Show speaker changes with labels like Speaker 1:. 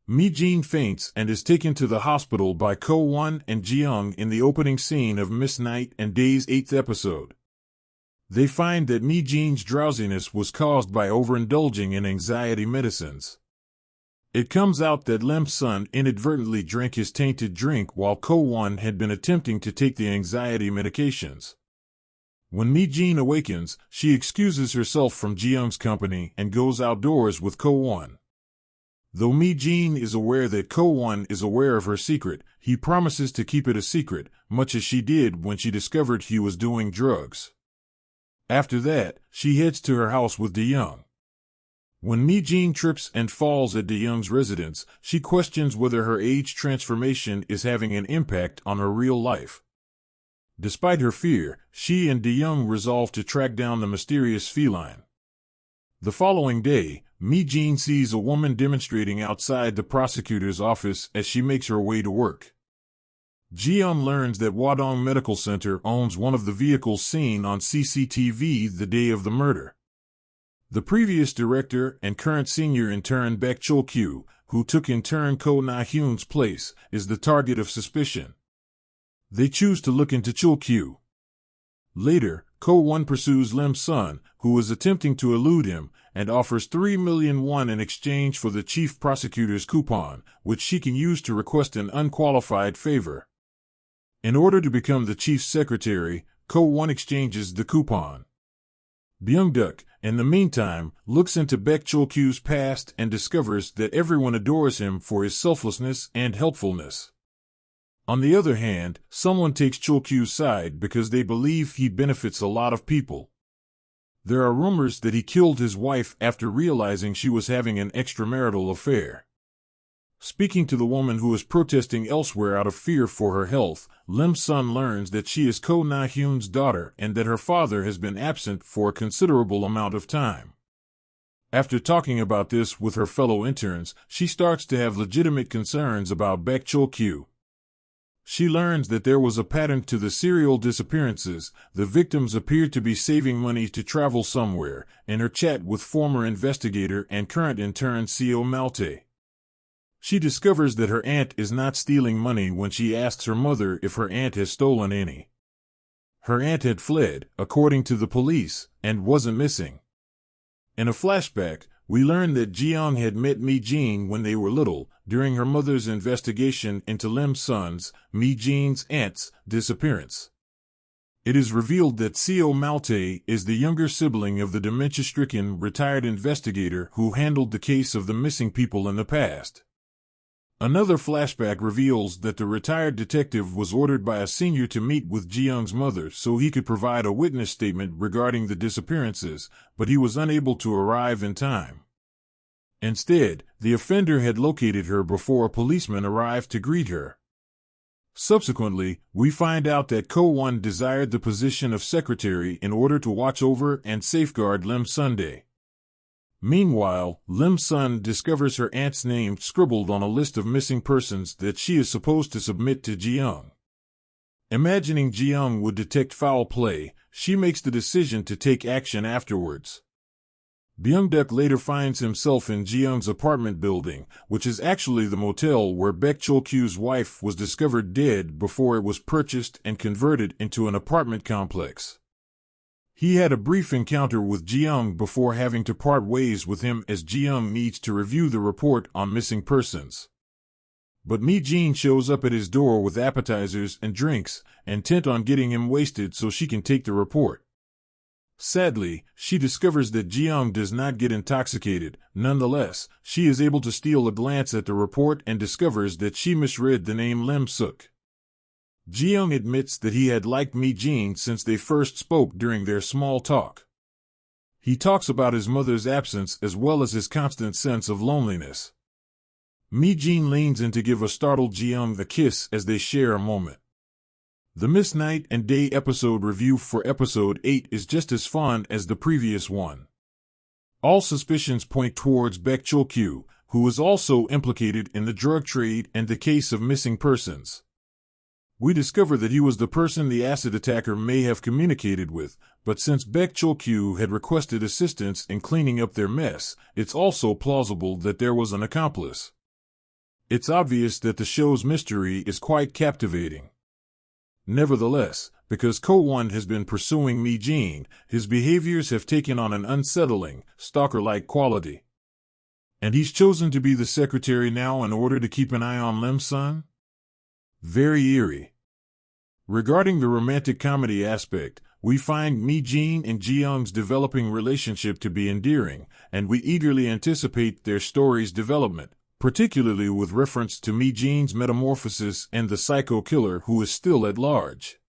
Speaker 1: Mi-jin faints and is taken to the hospital by Ko-won and Ji-young in the opening scene of Miss Night and Day's 8th episode. They find that Mi-jin's drowsiness was caused by overindulging in anxiety medicines. It comes out that Lim's son inadvertently drank his tainted drink while Ko-won had been attempting to take the anxiety medications. When Mi-jin awakens, she excuses herself from Ji-young's company and goes outdoors with Ko-won. Though Mi-jin is aware that Ko-won is aware of her secret, he promises to keep it a secret, much as she did when she discovered he was doing drugs. After that, she heads to her house with De-young. When Mi-jin trips and falls at De-young's residence, she questions whether her age transformation is having an impact on her real life. Despite her fear, she and De-young resolve to track down the mysterious feline. The following day, Mi-jin sees a woman demonstrating outside the prosecutor's office as she makes her way to work. Ji-young learns that Hwadong Medical Center owns one of the vehicles seen on CCTV the day of the murder. The previous director and current senior intern Baek Chol-kyu, who took intern Ko Na-hyun's place, is the target of suspicion. They choose to look into Chol-kyu. Later, Ko-won pursues Lim's son, who is attempting to elude him, and offers 3 million won in exchange for the chief prosecutor's coupon, which she can use to request an unqualified favor. In order to become the chief's secretary, Ko-won exchanges the coupon. Byung-duk, in the meantime, looks into Baek Chol-kyu's past and discovers that everyone adores him for his selflessness and helpfulness. On the other hand, someone takes Chol-kyu's side because they believe he benefits a lot of people. There are rumors that he killed his wife after realizing she was having an extramarital affair. Speaking to the woman who is protesting elsewhere out of fear for her health, Lim's son learns that she is Ko Na-hyun's daughter and that her father has been absent for a considerable amount of time. After talking about this with her fellow interns, she starts to have legitimate concerns about Baek Chol-kyu. She learns that there was a pattern to the serial disappearances. The victims appeared to be saving money to travel somewhere, in her chat with former investigator and current intern Seo Malte. She discovers that her aunt is not stealing money when she asks her mother if her aunt has stolen any. Her aunt had fled, according to the police, and wasn't missing. In a flashback, we learn that Ji-young had met Mi-jin when they were little, during her mother's investigation into Lim's son's, Mi-jin's aunt's, disappearance. It is revealed that Seo Malte is the younger sibling of the dementia-stricken retired investigator who handled the case of the missing people in the past. Another flashback reveals that the retired detective was ordered by a senior to meet with Ji-young's mother so he could provide a witness statement regarding the disappearances, but he was unable to arrive in time. Instead, the offender had located her before a policeman arrived to greet her. Subsequently, we find out that Ko-won desired the position of secretary in order to watch over and safeguard Lim Sunday. Meanwhile, Lim's son discovers her aunt's name scribbled on a list of missing persons that she is supposed to submit to Ji-young. Imagining Ji-young would detect foul play, she makes the decision to take action afterwards. Byung-duk later finds himself in Ji-young's apartment building, which is actually the motel where Baek Chol-kyu's wife was discovered dead before it was purchased and converted into an apartment complex. He had a brief encounter with Ji-young before having to part ways with him as Ji-young needs to review the report on missing persons. But Mi-jin shows up at his door with appetizers and drinks, intent on getting him wasted so she can take the report. Sadly, she discovers that Ji-young does not get intoxicated. Nonetheless, she is able to steal a glance at the report and discovers that she misread the name Lim Suk. Ji-young admits that he had liked Mi-jin since they first spoke during their small talk. He talks about his mother's absence as well as his constant sense of loneliness. Mi-jin leans in to give a startled Ji-young a kiss as they share a moment. The Miss Night and Day episode review for episode 8 is just as fun as the previous one. All suspicions point towards Baek Chol-kyu, who is also implicated in the drug trade and the case of missing persons. We discover that he was the person the acid attacker may have communicated with, but since Baek Chol-kyu had requested assistance in cleaning up their mess, it's also plausible that there was an accomplice. It's obvious that the show's mystery is quite captivating. Nevertheless, because Ko-1 has been pursuing Mi-jin, his behaviors have taken on an unsettling, stalker-like quality. And he's chosen to be the secretary now in order to keep an eye on Lim-sun? Very eerie. Regarding the romantic comedy aspect, we find Mi-jin and Ji-young's developing relationship to be endearing, and we eagerly anticipate their story's development, particularly with reference to Mi-jin's metamorphosis and the psycho killer who is still at large.